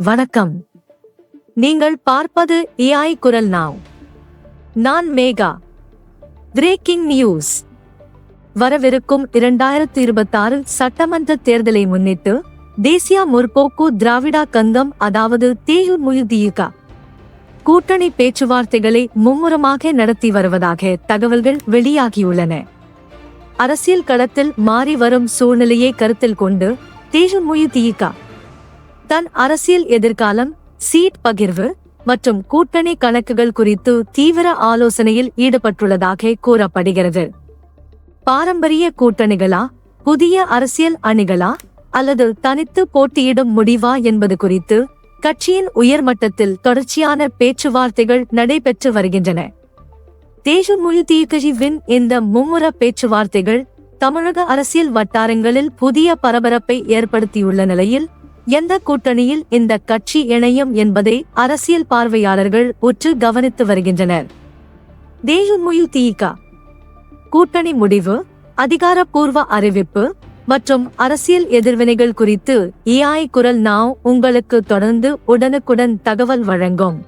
வணக்கம். நீங்கள் பார்ப்பது AI குரல் நாவ். நான் மேகா. Breaking news. வரவிருக்கும் 2026 சட்டமன்ற தேர்தலை முன்னிட்டு தேசிய முற்போக்கு திராவிடா கழகம் அதாவது தேமுதிக கூட்டணி பேச்சுவார்த்தைகளை மும்முரமாக நடத்தி வருவதாக தகவல்கள் வெளியாகியுள்ளன. அரசியல் களத்தில் மாறி வரும் சூழ்நிலையை கருத்தில் கொண்டு தேமுதிக தன் அரசியல் எதிர்காலம், சீட் பகிர்வு மற்றும் கூட்டணி கணக்குகள் குறித்து தீவிர ஆலோசனையில் ஈடுபட்டுள்ளதாக கூறப்படுகிறது. பாரம்பரிய கூட்டணிகளா, புதிய அரசியல் அணிகளா அல்லது தனித்து போட்டியிடும் முடிவா என்பது குறித்து கட்சியின் உயர்மட்டத்தில் தொடர்ச்சியான பேச்சுவார்த்தைகள் நடைபெற்று வருகின்றன. தேமுதிகவின் இந்த மும்முர பேச்சுவார்த்தைகள் தமிழக அரசியல் வட்டாரங்களில் புதிய பரபரப்பை ஏற்படுத்தியுள்ள நிலையில் எந்த கூட்டணியில் இந்த கட்சி இணையும் என்பதை அரசியல் பார்வையாளர்கள் உற்று கவனித்து வருகின்றனர். தேமுதிக கூட்டணி முடிவு, அதிகாரப்பூர்வ அறிவிப்பு மற்றும் அரசியல் எதிர்வினைகள் குறித்து AI குரல் நாவ் உங்களுக்கு தொடர்ந்து உடனுக்குடன் தகவல் வழங்கும்.